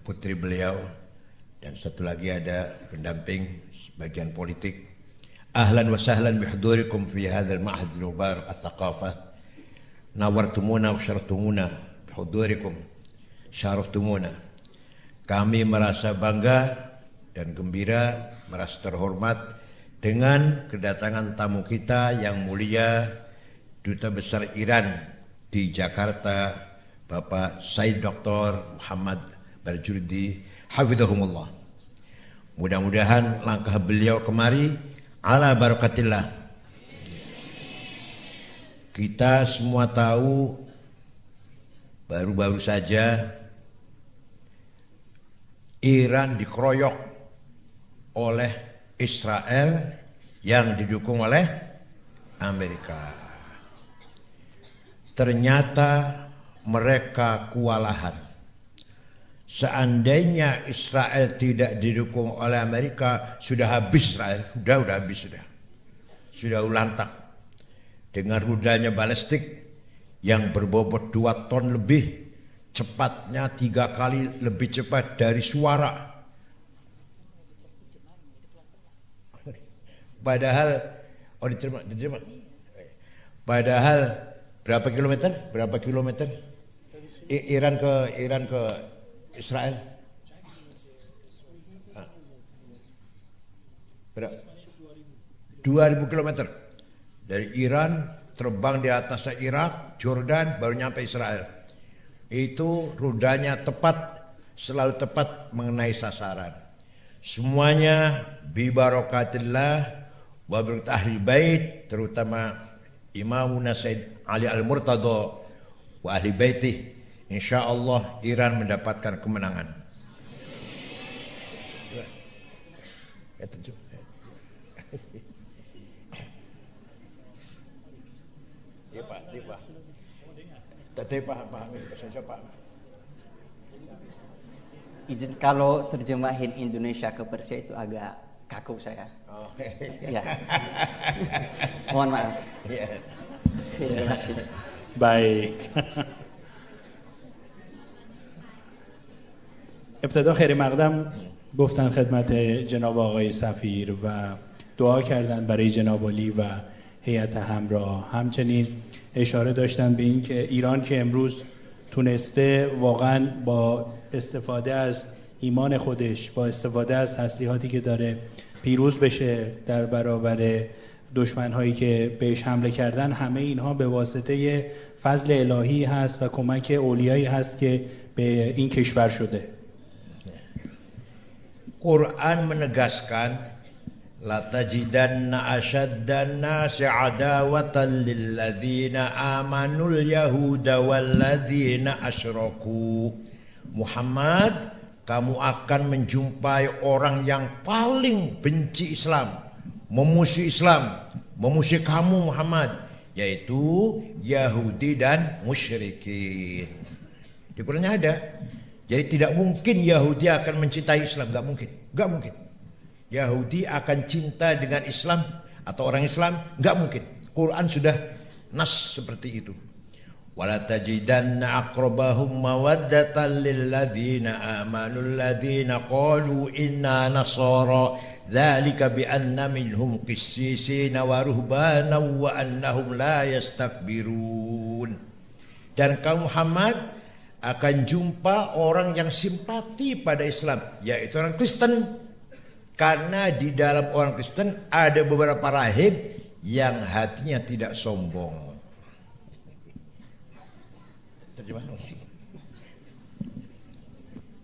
putri beliau, dan satu lagi ada pendamping bagian politik. Ahlan wa sahlan bihudurikum fi hadzal ma'had al-mubarak al-thaqafah. Nawartumuna wa syaraftumuna bihudurikum. Syaraftumuna. Kami merasa bangga dan gembira, merasa terhormat dengan kedatangan tamu kita yang mulia, Duta Besar Iran di Jakarta, Bapak Said Dr. Muhammad Barjudi, hafizahumullah. Mudah-mudahan langkah beliau kemari ala barakatillah. Kita semua tahu baru-baru saja Iran dikeroyok oleh Israel yang didukung oleh Amerika. Ternyata mereka kewalahan. Seandainya Israel tidak didukung oleh Amerika, sudah habis Israel, sudah habis sudah ulantak dengan rudanya balistik yang berbobot 2 ton lebih, cepatnya 3 kali lebih cepat dari suara. Padahal diterima. Padahal berapa kilometer? Iran ke Israel. Berapa? 2000 kilometer. Dari Iran terbang di atasnya Irak, Jordan, baru nyampe Israel. Itu rudanya tepat, selalu tepat mengenai sasaran. Semuanya bibarakatillah wa barakat ahli bait, terutama Imamuna Said Ali Al-Murtada wa ahli baitih. Insyaallah Iran mendapatkan kemenangan. Izin kalau terjemahin Indonesia ke Persia itu agak kaku saya. Oh. Ya. Mohon maaf. Ya. Baik. ابتدا خیر مقدم گفتن خدمت جناب آقای سفیر و دعا کردن برای جناب علی و هیئت همراه. همچنین اشاره داشتن به این که ایران که امروز تونسته واقعا با استفاده از ایمان خودش، با استفاده از تسلیحاتی که داره پیروز بشه در برابر دشمن‌هایی که بهش حمله کردن، همه اینها به واسطه فضل الهی هست و کمک اولیایی هست که به این کشور شده. Quran menegaskan la tajidanna asyaddan nasi adawatan lilladzina amanul yahuda walladzina asyraku. Muhammad, kamu akan menjumpai orang yang paling benci Islam, memusuhi kamu Muhammad, yaitu Yahudi dan musyrikin. Di Qurannya ada. Jadi tidak mungkin Yahudi akan mencintai Islam, enggak mungkin. Yahudi akan cinta dengan Islam atau orang Islam, enggak mungkin. Quran sudah nas seperti itu. Wala tajidanna aqrabahum mawaddatan lil ladzina amanu alladzina qalu inna nasara dzalika bi anna minhum qissisina wa ruhbana wa annahum la yastakbirun. Dan kaum Muhammad akan jumpa orang yang simpati pada Islam, yaitu orang Kristen. Karena di dalam orang Kristen ada beberapa rahib yang hatinya tidak sombong.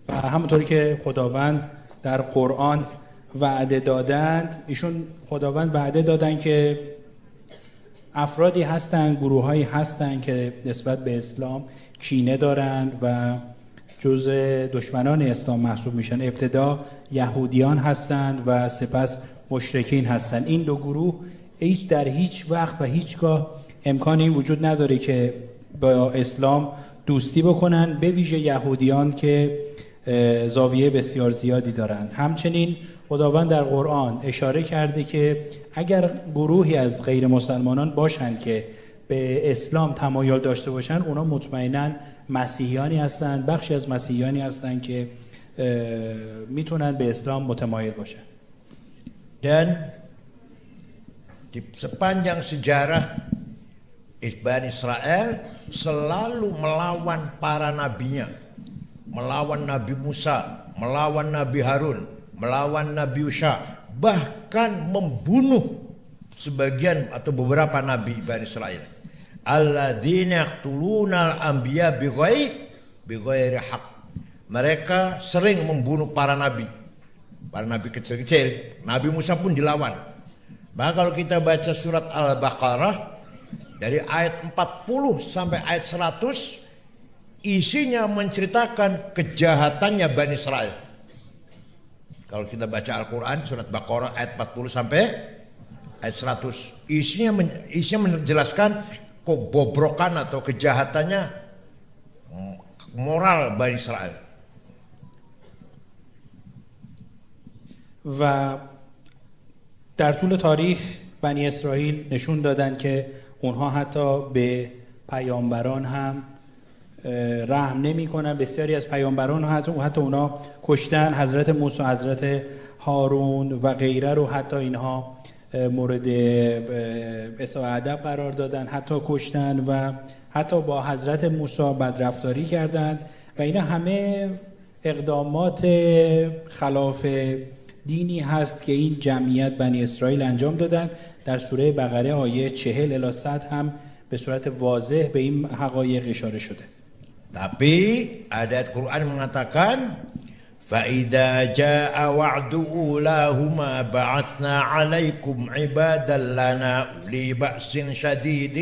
و همونطوری که خداوند در قرآن وعده دادند، ایشون خداوند وعده دادن که افرادی هستند، گروه‌هایی هستند که نسبت به اسلام کینه دارند و جزء دشمنان اسلام محسوب میشن. ابتدا یهودیان هستند و سپس مشرکین هستند. این دو گروه در هیچ وقت و هیچگاه امکان این وجود نداره که با اسلام دوستی بکنن، به ویژه یهودیان که زاویه بسیار زیادی دارند. همچنین خداوند در قرآن اشاره کرده که اگر گروهی از غیر مسلمانان باشند که به اسلام تمایل داشته باشند، اونا مطمئناً مسیحیانی هستند، بخشی از مسیحیانی هستند که میتونن به اسلام متمایل باشن. Dan di sepanjang sejarah Bani Israel selalu melawan para nabinya, melawan Nabi Musa, melawan Nabi Harun, melawan Nabi Yusha, bahkan membunuh sebagian atau beberapa nabi Bani Israel. Alladzina yaqtuluna al-anbiya bighairi haqq. Mereka sering membunuh para nabi kecil-kecil. Nabi Musa pun dilawan. Maka kalau kita baca surat Al-Baqarah dari ayat 40 sampai ayat 100, isinya menceritakan kejahatannya Bani Israel. Kalau kita baca Al-Quran surat Baqarah ayat 40 sampai ayat 100, isinya menjelaskan kebobrokan atau kejahatannya moral Bani Israel. و در طول تاریخ بنی اسرائیل نشون دادن که اونها حتی به پیامبران هم رحم نمی کنن. بسیاری از پیامبران حتی اونا کشتن. حضرت موسی، حضرت هارون و غیره رو حتی اینها مورد اساء ادب قرار دادن، حتی کشتن و حتی با حضرت موسی بدرفتاری کردند و اینا همه اقدامات خلاف دینی هست که این جمعیت بنی اسرائیل انجام دادن. در سوره بقره آیه 40 الی 100 هم به صورت واضح به این حقایق اشاره شده. Tapi ayat Quran mengatakan فَإِذَا جَاءَ وَعْدُ أُولَاهُمَا بَعَثْنَا عَلَيْكُمْ عِبَادًا لَنَا أُولِي بَأْسٍ شَدِيدٍ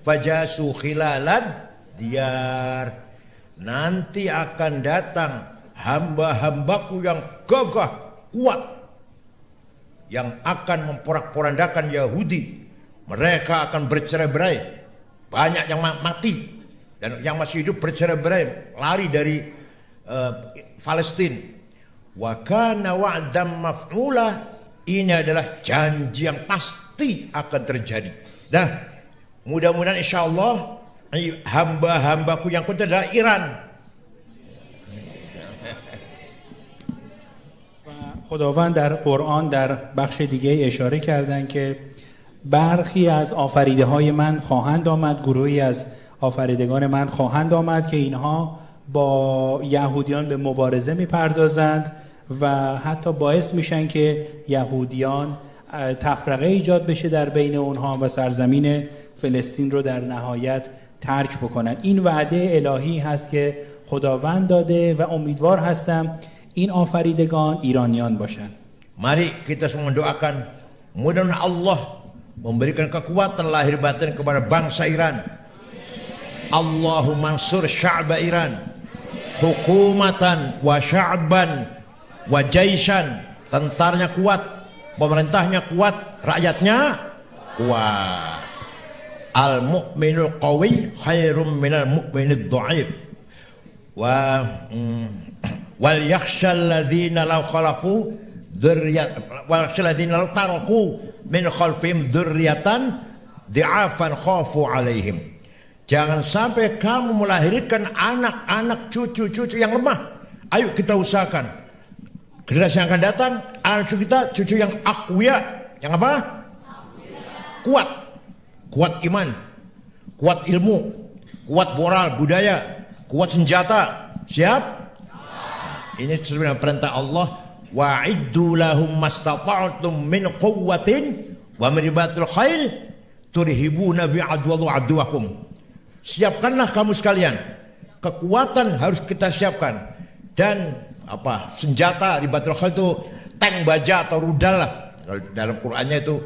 فَجَاسُوا خِلَالَ الدِّيَارِ. Nanti akan datang hamba-hambaku yang gagah kuat yang akan memporak-porandakan Yahudi. Mereka akan bercerai-berai, banyak yang mati dan yang masih hidup bercerai-berai, lari dari Palestina. Wa kana wa'dan maf'ula, ini adalah janji yang pasti akan terjadi. Nah, mudah-mudahan insyaallah hamba-hambaku yang kuat adalah Iran. خداوند در قرآن در بخش دیگه اشاره کردن که برخی از آفریده های من خواهند آمد، گروهی از آفریدگان من خواهند آمد که اینها با یهودیان به مبارزه میپردازند و حتی باعث میشن که یهودیان تفرقه ایجاد بشه در بین اونها و سرزمین فلسطین رو در نهایت ترک بکنن. این وعده الهی هست که خداوند داده و امیدوار هستم این آفریدگان ایرانیان باشن. Mari kita semua mendoakan mudah-mudahan Allah memberikan kekuatan lahir batin kepada bangsa Iran. Allahumma ansur sya'ba Iran hukumatan wa sya'ban wa jaisan. Tentaranya kuat, pemerintahnya kuat, rakyatnya kuat. Al-mu'minul qawi khairum minal mu'minid dha'if. Wal yakhshal ladzina law khalafu wal yakhshal ladzina law taraku min khalfihim dzurriatan di'afan khafu alaihim. Jangan sampai kamu melahirkan anak-anak cucu-cucu yang lemah. Ayo kita usahakan generasi yang akan datang anak cucu kita cucu yang aqwiya, yang apa? Kuat iman, kuat ilmu, kuat moral budaya, kuat senjata. Siap? Ini sebenarnya perintah Allah, wa'iddu lahum mastata'tum min quwwatin wa min ribatil khail turhibuna bi'adwallahu adwakum. Siapkanlah kamu sekalian, kekuatan harus kita siapkan, dan senjata ribatul khail itu tank baja atau rudal lah. Dalam Qur'annya itu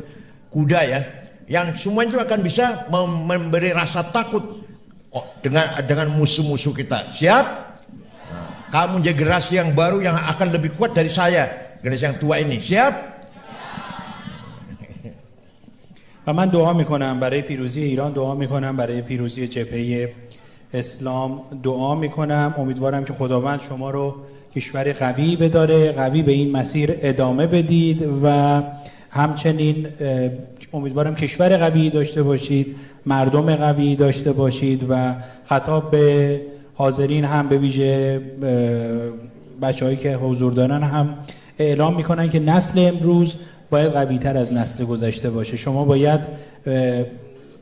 kuda ya, yang semua itu akan bisa memberi rasa takut dengan musuh-musuh kita. Siap? Kamu jadi generasi yang baru yang akan lebih kuat dari saya, generasi yang tua ini. Siap? و من دعا میکنم برای پیروزی ایران، دعا میکنم برای پیروزی جبهه اسلام، دعا میکنم. امیدوارم که خداوند شما رو کشور قوی بداره، قوی به این مسیر ادامه بدید و همچنین امیدوارم کشور قوی داشته باشید، مردم قوی داشته باشید و خطاب به حاضرین هم به ویژه بچه‌هایی که حضور دارن هم اعلام میکنن که نسل امروز باید قوی‌تر از نسل گذشته باشه. شما باید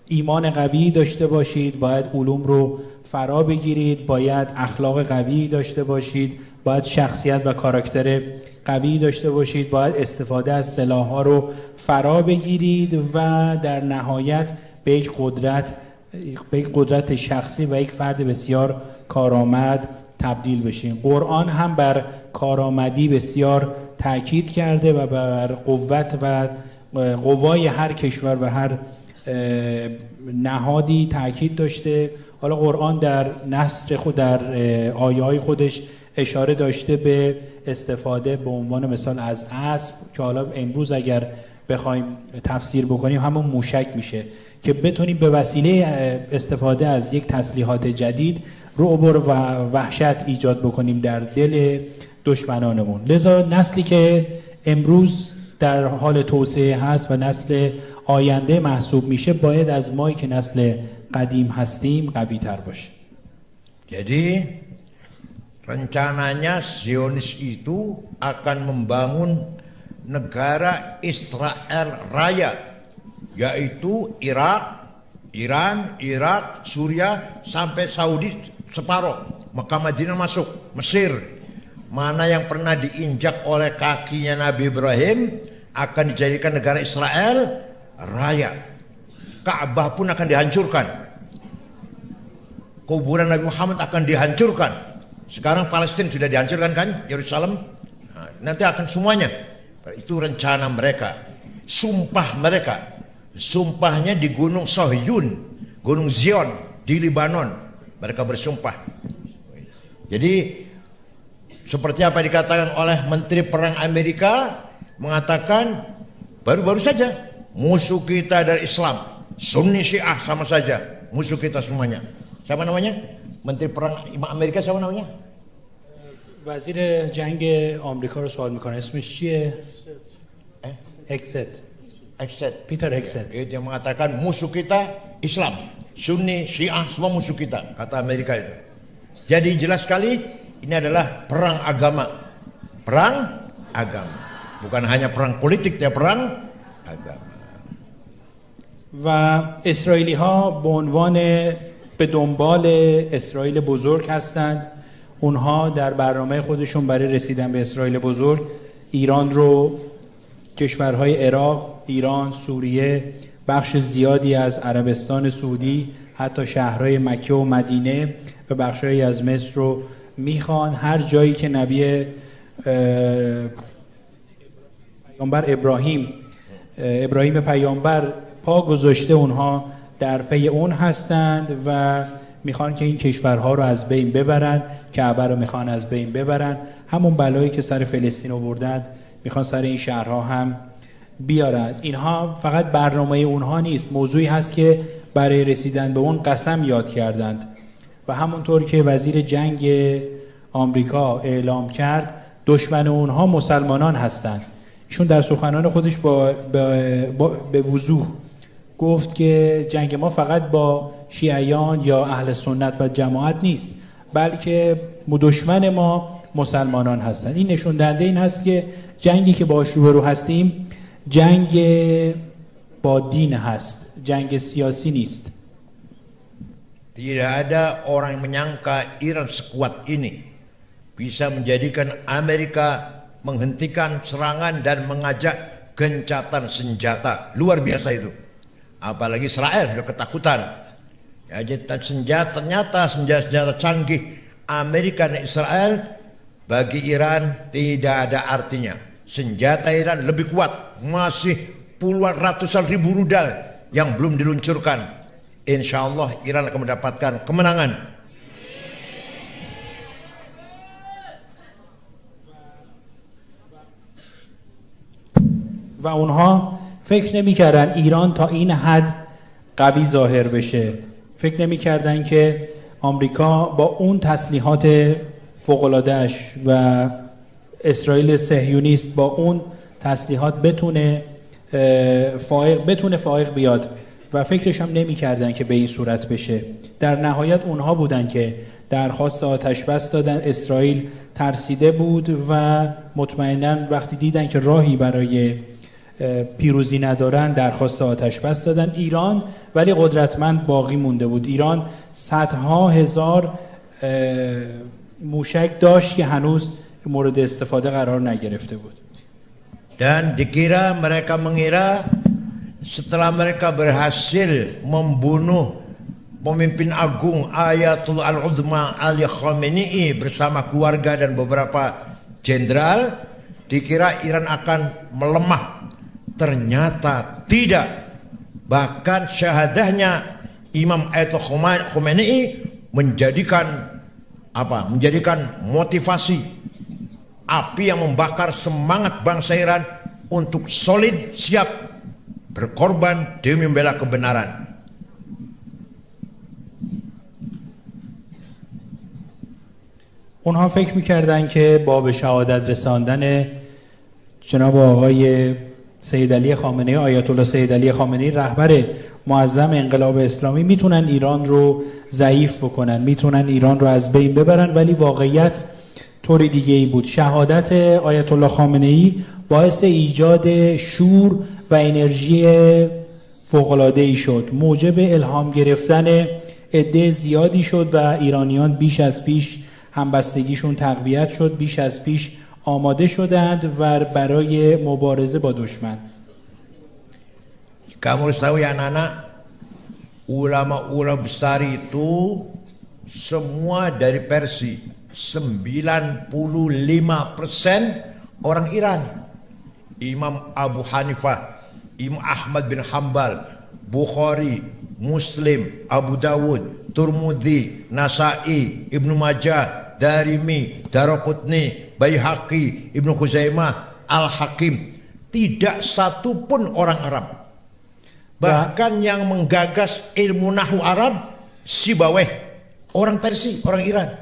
ایمان قوی داشته باشید، باید علوم رو فرا بگیرید، باید اخلاق قوی داشته باشید، باید شخصیت و کاراکتر قوی داشته باشید، باید استفاده از سلاح‌ها رو فرا بگیرید و در نهایت به یک قدرت شخصی و یک فرد بسیار کارآمد تبدیل بشین. قرآن هم بر کارآمدی بسیار تاکید کرده و بر قوت و قوای هر کشور و هر نهادی تاکید داشته. حالا قرآن در نصر خود، در آیه‌های خودش اشاره داشته به استفاده به عنوان مثال از اسب که حالا امروز اگر بخوایم تفسیر بکنیم همون موشک میشه که بتونیم به وسیله استفاده از یک تسلیحات جدید رعب و وحشت ایجاد بکنیم در دل دشمنانمون. لذا نسلی که امروز در حال توسعه هست و نسل آینده محسوب میشه باید از مایی که نسل قدیم هستیم قوی تر باشه. Jadi rencananya Zionis itu akan membangun negara Israel Raya, yaitu Iran, Irak, Suriah sampai Saudi separuh, Mekah Madinah masuk, Mesir. Mana yang pernah diinjak oleh kakinya Nabi Ibrahim akan dijadikan negara Israel Raya. Ka'bah pun akan dihancurkan. Kuburan Nabi Muhammad akan dihancurkan. Sekarang Palestina sudah dihancurkan kan, Yerusalem. Nah, nanti akan semuanya. Itu rencana mereka. Sumpah mereka. Sumpahnya di Gunung Sohyun, Gunung Zion di Lebanon. Mereka bersumpah. Jadi seperti apa dikatakan oleh Menteri Perang Amerika, mengatakan baru-baru saja musuh kita dari Islam, Sunni Syiah sama saja, musuh kita semuanya. Siapa namanya? Menteri Perang Amerika siapa namanya? وزیر جنگ آمریکا رو سوال میکنه اسمش چیه؟ Hegseth. Peter Hegseth. Dia mengatakan musuh kita Islam, Sunni, Syiah semua musuh kita, kata Amerika itu. Jadi jelas sekali ini adalah perang agama. Perang agama. Bukan hanya perang politik, ya perang agama. و اسرائیلی ها به عنوان به دنبال اسرائیل بزرگ هستند. اونها در برنامه خودشون برای رسیدن به اسرائیل بزرگ ایران رو، کشورهای عراق، ایران، سوریه، بخش زیادی از عربستان سعودی، حتی شهرهای مکه و مدینه و بخشهایی از مصر رو میخوان. هر جایی که نبی پیامبر ابراهیم پیامبر پا گذاشته اونها در پی اون هستند و میخوان که این کشورها رو از بین ببرن، کعبه رو میخوان از بین ببرن. همون بلایی که سر فلسطین آوردند میخوان سر این شهرها هم بیارن. اینها فقط برنامه اونها نیست، موضوعی هست که برای رسیدن به اون قسم یاد کردند و همونطور که وزیر جنگ آمریکا اعلام کرد دشمن اونها مسلمانان هستند. ایشون در سخنان خودش به وضوح گفت که جنگ ما فقط با شیعیان یا اهل سنت و جماعت نیست، بلکه دشمن ما مسلمانان هستند. این نشون دهنده این هست که جنگی که باهاش روبرو هستیم جنگ با دین هست، جنگ سیاسی نیست. Tidak ada orang yang menyangka Iran sekuat ini bisa menjadikan Amerika menghentikan serangan dan mengajak gencatan senjata. Luar biasa itu. Apalagi Israel sudah ketakutan. Ya, ternyata senjata canggih Amerika dan Israel bagi Iran tidak ada artinya. Senjata Iran lebih kuat, masih puluhan ratusan ribu rudal yang belum diluncurkan. Insya Allah Iran akan mendapatkan kemenangan. و اونها فکر نمی‌کردن ایران تا این حد قوی ظاهر بشه. فکر نمی‌کردن که آمریکا با اون تسلیحات فوق‌العاده‌اش و اسرائیل صهیونیست با اون تسلیحات بتونه فائق بیاد و فکرش هم نمی‌کردن که به این صورت بشه. در نهایت اونها بودن که درخواست آتش بس دادن. اسرائیل ترسیده بود و مطمئنا وقتی دیدن که راهی برای پیروزی ندارن درخواست آتش بس دادن. ایران ولی قدرتمند باقی مونده بود. ایران صدها هزار موشک داشت که هنوز مورد استفاده قرار نگرفته بود. Dan dikira mereka mengira setelah mereka berhasil membunuh pemimpin agung Ayatullah Al-Udma Ali Khamenei bersama keluarga dan beberapa jenderal, dikira Iran akan melemah. Ternyata tidak. Bahkan syahadahnya Imam Ayatollah Khamenei menjadikan motivasi, api yang membakar semangat bangsa Iran untuk solid, siap berkorban demi membela kebenaran. اونها فکر میکردن که با به شهادت رساندن جناب آقای سید علی خامنه‌ای، آیت الله سید علی خامنه‌ای رهبر معظم انقلاب اسلامی میتونن ایران رو ضعیف بکنن، میتونن ایران رو از بین ببرن، ولی واقعیت طور دیگه ای بود. شهادت آیت الله خامنه‌ای باعث ایجاد شور و انرژی فوق‌العاده‌ای شد، موجب الهام گرفتن عده زیادی شد و ایرانیان بیش از پیش همبستگیشون تقویت شد، بیش از پیش آماده شدند و برای مبارزه با دشمن. Kamu harus tahu ya anak-anak, ulama-ulama besar itu semua dari Persia. 95% orang Iran. Imam Abu Hanifah, Imam Ahmad bin Hanbal, Bukhari, Muslim, Abu Dawud, Turmudi, Nasai, Ibnu Majah, Darimi, Daraqutni, Baihaqi, Ibnu Khuzaimah, Al-Hakim. Tidak satu pun orang Arab. Bahkan yang menggagas ilmu Nahwu Arab, Sibawayh, orang Persia, orang Iran.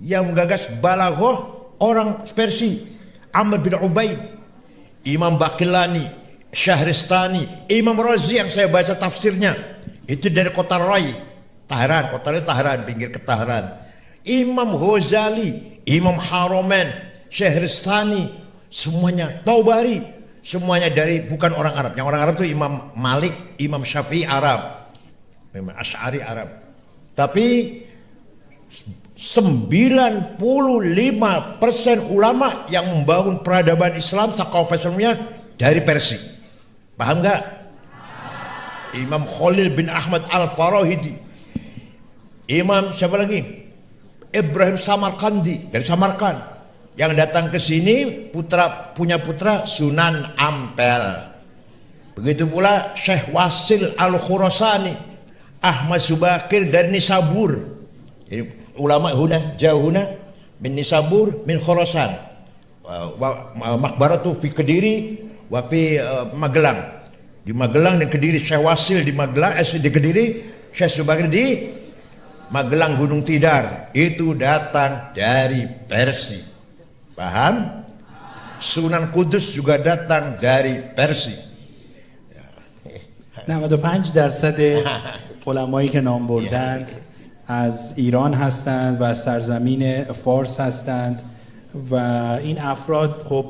Yang menggagas Balaghah, orang Persia, Amr bin Ubaid, Imam Baqillani, Syahristani, Imam Razi yang saya baca tafsirnya itu dari kota Rai, Tahran, kota Tahran, pinggir ke Tahran. Imam Ghazali, Imam Haromen, Syahristani, semuanya Taubari, semuanya dari bukan orang Arab. Yang orang Arab itu Imam Malik, Imam Syafi'i Arab, Imam Asy'ari Arab. Tapi 95% ulama yang membangun peradaban Islam, thaqafah Islamnya dari Persia. Paham nggak? Imam Khalil bin Ahmad Al-Farahidi, Imam siapa lagi? Ibrahim Samarkandi dari Samarkand, yang datang ke sini punya putra Sunan Ampel. Begitu pula Syekh Wasil Al-Khurasani, Ahmad Subakir dari Nisabur. Ulama jauhuna min Nisabur min Khurasan. Makbaratu fi Kediri wa fi Magelang. Di Magelang dan Kediri, Syekh Wasil di Magelang, di Kediri, Syekh Subakir di Magelang Gunung Tidar. Itu datang dari Persia. Paham? Sunan Kudus juga datang dari Persia. 95% علمایی که نام بردند از ایران هستند و از سرزمین فارس هستند و این افراد خب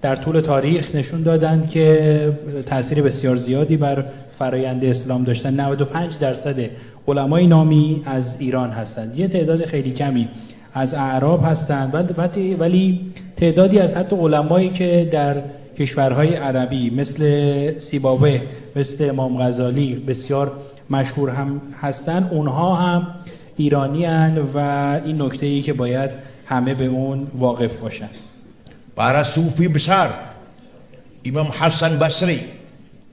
در طول تاریخ نشون دادند که تاثیر بسیار زیادی بر فرایند اسلام داشتن. 95% علمای نامی از ایران هستند. یه تعداد خیلی کمی از اعراب هستند ولی تعدادی از حتی علمایی که در کشورهای عربی مثل سیباوه، مثل امام غزالی بسیار مشهور هم هستند، اونها هم ایرانی هستند و این نکته‌ای که باید همه به اون واقف باشند. Para sufi besar, Imam Hasan Basri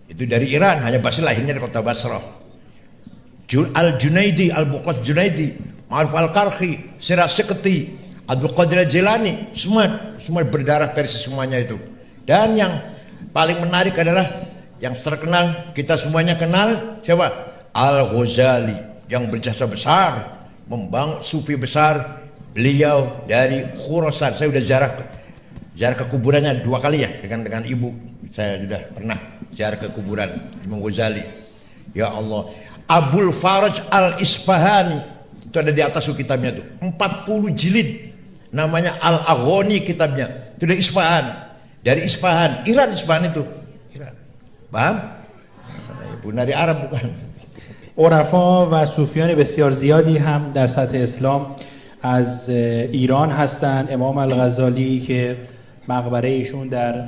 itu dari Iran, hanya Basri lahirnya di kota Basrah. Al-Junaidi, Al-Buqas Junaidi, Ma'ruf Al-Karhi, Siraj Sekti, Abdul Qadir Al-Jilani, semua berdarah Persia semuanya itu. Dan yang paling menarik adalah yang terkenal, kita semuanya kenal siapa? Al-Ghazali, yang berjasa besar, membangun sufi besar. Beliau dari Khurasan. Saya sudah ziarah ke kuburannya 2 kali ya, dengan ibu. Saya sudah pernah ziarah ke kuburan Imam Ghazali. Ya Allah. Abul Faraj Al-Isfahani, Itu ada di atas kitabnya tuh. 40 jilid. Namanya Al-Aghani kitabnya. Itu dari Isfahan. Dari Isfahan. Iran Isfahan itu. Iran. Paham? Bukan dari Arab bukan. عرفا و صوفیان بسیار زیادی هم در سطح اسلام از ایران هستند. امام الغزالی که مقبره ایشون در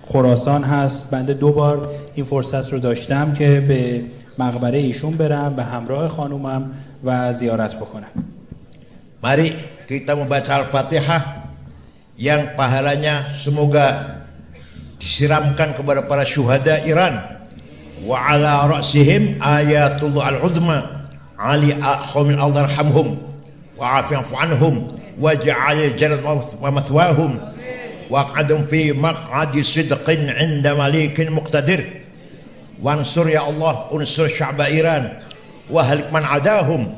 خراسان هست. بنده 2 بار این فرصت رو داشتم که به مقبره ایشون برم به همراه خانومم و زیارت بکنم. Mari kita membaca Al-Fatihah yang pahalanya semoga disiramkan kepada para syuhada Iran. Wa ala ra'sihim ayatullah al-uzma ali ahmin aldarhamhum wa afi'fu anhum wa ja'al jannat wa mathwahum wa qadum fi maq'adi sidqin 'inda malikin muqtadir wansur ya Allah unsur sya'ba Iran wa halik man adahum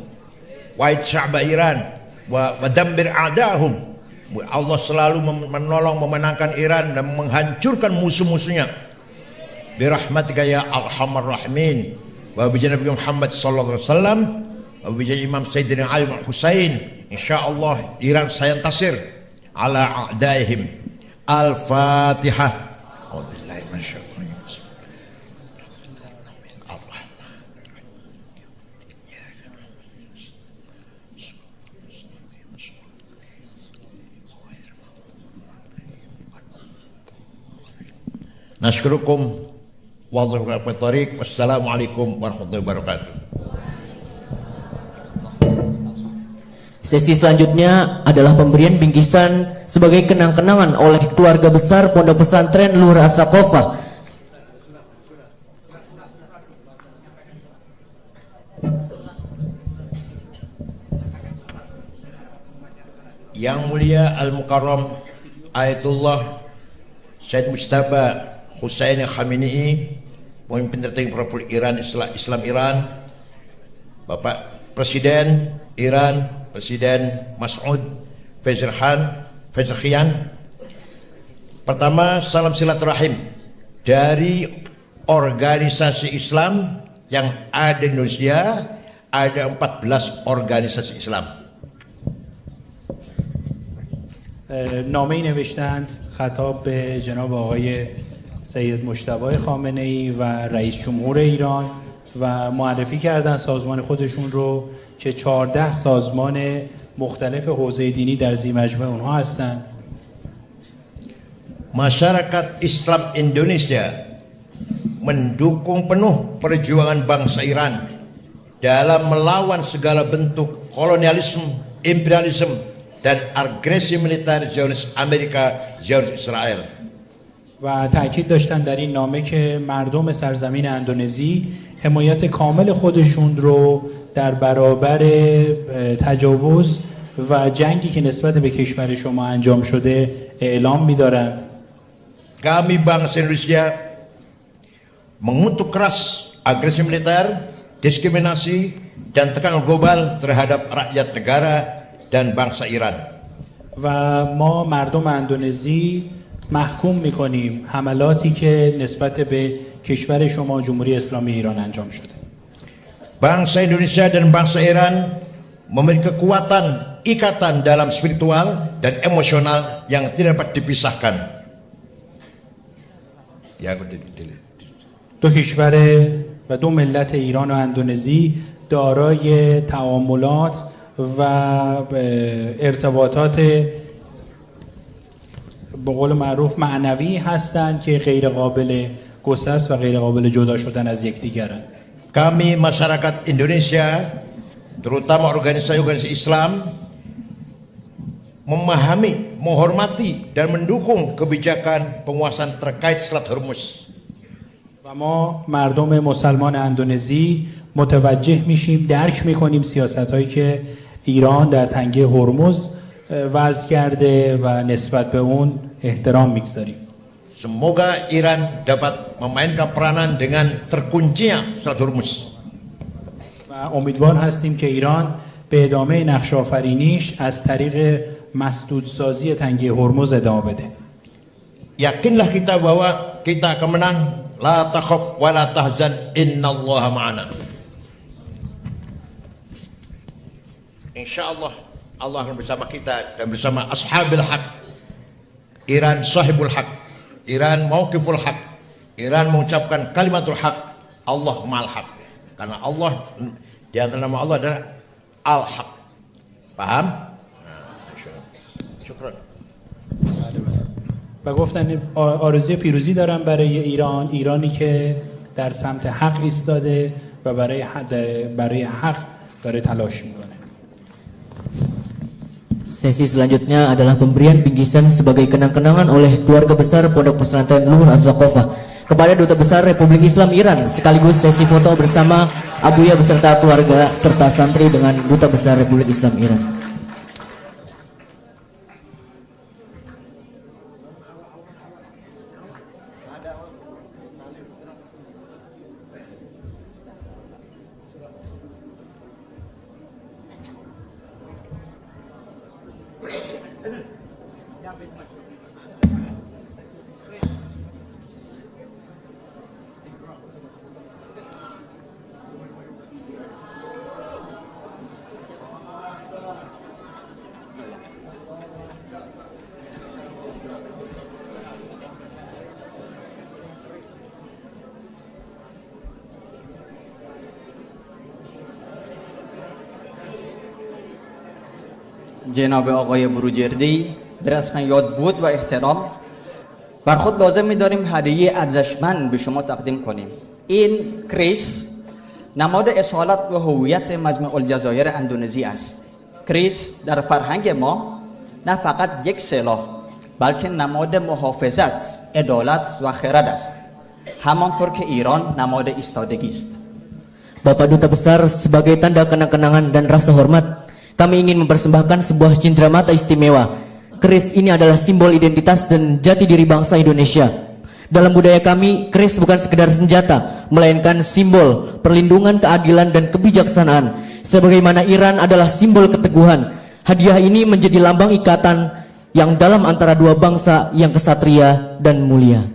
wa sya'ba Iran wa dammir a'dahum. Allah selalu menolong memenangkan Iran dan menghancurkan musuh-musuhnya. Birahmatika ya arhamar rahimin. Wa bi Nabi Muhammad sallallahu alaihi wasallam wa bi Imam Sayyidina Ali bin Husain. Insyaallah Iran sayantasir ala a'daihim. Al-Fatihah. Auzubillahi minasyaitonir rajim. Nashkurukum wassalamualaikum warahmatullahi wabarakatuh. Sesi selanjutnya adalah pemberian bingkisan sebagai kenang-kenangan oleh keluarga besar Pondok Pesantren Nur As-Saqafah. Yang mulia Al-Mukarram Ayatullah Syed Mujtaba Hussein Khamenei, pemimpin tertinggi Republik Iran, Islam Iran, Bapak Presiden Iran, Presiden Mas'ud Pezeshkian. Pertama, salam silaturahim dari organisasi Islam yang ada di Indonesia. Ada 14 organisasi Islam. نامه‌ای نوشتند خطاب به جناب آقای سید مجتبی خامنه‌ای و رئیس جمهور ایران و معرفی کردن سازمان خودشون رو که 14 سازمان مختلف حوزه دینی در ذی‌مجموع اونها هستند. Masyarakat Islam Indonesia mendukung penuh perjuangan bangsa Iran dalam melawan segala bentuk kolonialisme, imperialisme dan agresi militer Zionis Amerika, Zionis Israel. و تأکید داشتن در این نامه که مردم سرزمین اندونزی حمایت کامل خودشون رو در برابر تجاوز و جنگی که نسبت به کشور شما انجام شده اعلام می‌دارن. Kami bangsa Indonesia mengutuk keras agresi militer, diskriminasi dan tekanan global terhadap rakyat negara dan bangsa Iran. و ما مردم اندونزی محکوم میکنیم حملاتی که نسبت به کشور شما جمهوری اسلامی ایران انجام شده. Bangsa Indonesia dan bangsa Iran memiliki kekuatan ikatan dalam spiritual dan emosional yang tidak dapat dipisahkan. دو کشور و دو ملت ایران و اندونزی دارای تعاملات و ارتباطات به قول معروف معنوی هستند که غیر قابل گسست و غیر قابل جدا شدن از یکدیگرند. Kami masyarakat Indonesia, terutama organisasi Islam, memahami, menghormati dan mendukung kebijakan penguasaan terkait Selat Hormuz. و ما مردم مسلمان اندونزی متوجه میشیم، درک میکنیم سیاست‌هایی که ایران در تنگه هرمز وضع کرده و نسبت به اون احترام میگذاریم. Semoga Iran dapat memainkan peranan dengan terkuncinya Selat Hormuz. و امیدوار هستیم که ایران به ادامه نقش آفرینیش از طریق مسدودسازی تنگه هرمز ادامه بده. Yakinlah kita bahwa kita akan menang. La takhaf wa la tahzan innallaha ma'ana. insyaallah Allah akan bersama kita dan bersama ashabil haq. Iran sahibul haq, Iran mauqiful haq, Iran mengucapkan kalimatul haq, Allah ma'al haq. Karena Allah, di antara nama Allah adalah al-haq. Paham? شکران. و گفتن آرزوی پیروزی دارم برای ایران، ایرانی که در سمت حق ایستاده و برای حق داره تلاش میکنه. Sesi selanjutnya adalah pemberian bingkisan sebagai kenang-kenangan oleh keluarga besar Pondok Pesantren Luhur Az-Zaqafah kepada Duta Besar Republik Islam Iran, sekaligus sesi foto bersama Abuya beserta keluarga serta santri dengan Duta Besar Republik Islam Iran. جناب آقای بروجردی به رسم یاد بود و احترام بر خود لازم می‌داریم هدیه ارزشمند به شما تقدیم کنیم. این کریس نماد اصالت و هویت مجمع الجزایر اندونزی است. کریس در فرهنگ ما نه فقط یک سلاح بلکه نماد محافظت، عدالت و خرد است. همانطور که ایران نماد ایستادگی است. Bapak Duta Besar, sebagai tanda kenang-kenangan dan rasa hormat, kami ingin mempersembahkan sebuah cindramata istimewa. Keris ini adalah simbol identitas dan jati diri bangsa Indonesia. Dalam budaya kami, keris bukan sekedar senjata, melainkan simbol perlindungan, keadilan, dan kebijaksanaan. Sebagaimana Iran adalah simbol keteguhan, hadiah ini menjadi lambang ikatan yang dalam antara dua bangsa yang kesatria dan mulia.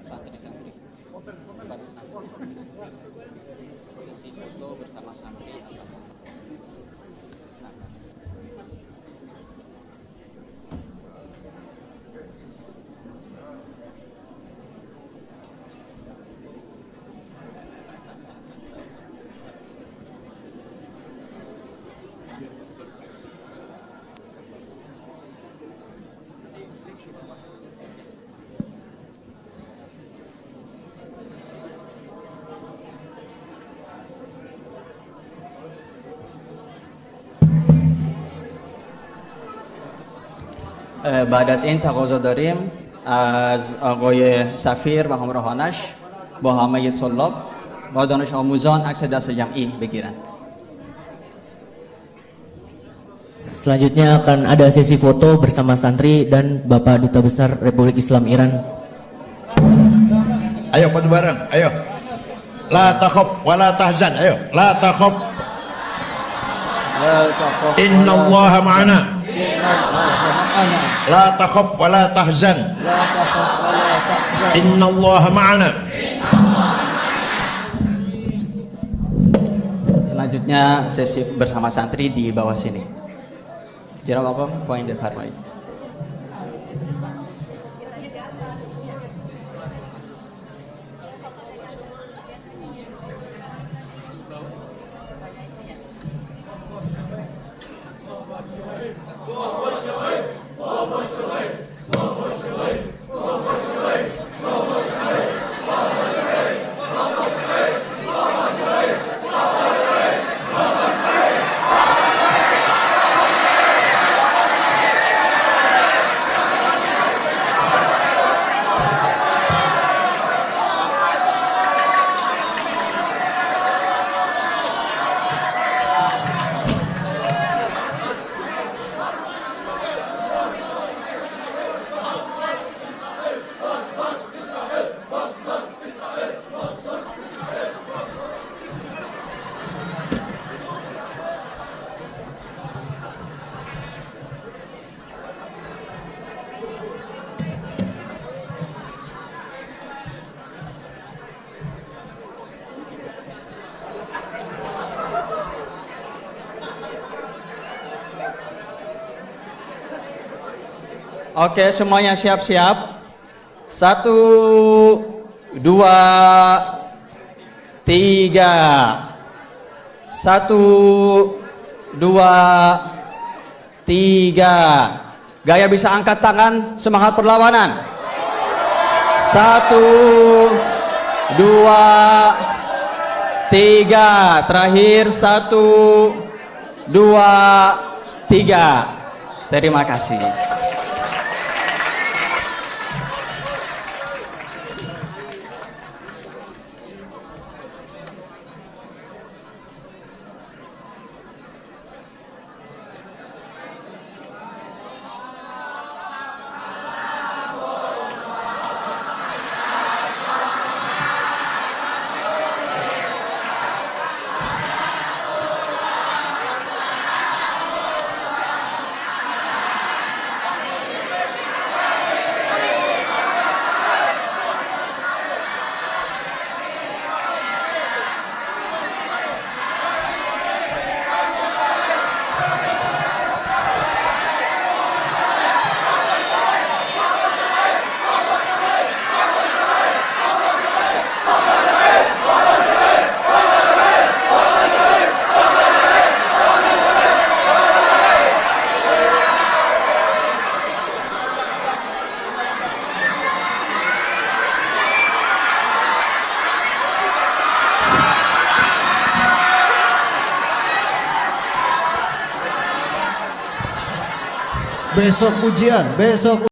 Santri-santri, sesi foto bersama santri asal. بعد از این تقاضا داریم از آقای سفیر و همراهانش با همه طلاب و دانش آموزان عکس دست جمعی بگیرند. Selanjutnya akan ada sesi foto bersama santri dan Bapak Duta Besar Republik Islam Iran. Ayo foto bareng, ayo. La takhaf wa la tahzan, ayo. La takhaf. Innallaha ma'ana. La takhaf wa la tahzan. Innallaha ma'ana. Selanjutnya sesi bersama santri di bawah sini. Jawab apa? Poin terfarmai. Oke, semuanya siap-siap. 1, 2, 3. 1, 2, 3. Gaya bisa angkat tangan, semangat perlawanan. 1, 2, 3. Terakhir 1, 2, 3. Terima kasih. Besok ujian, besok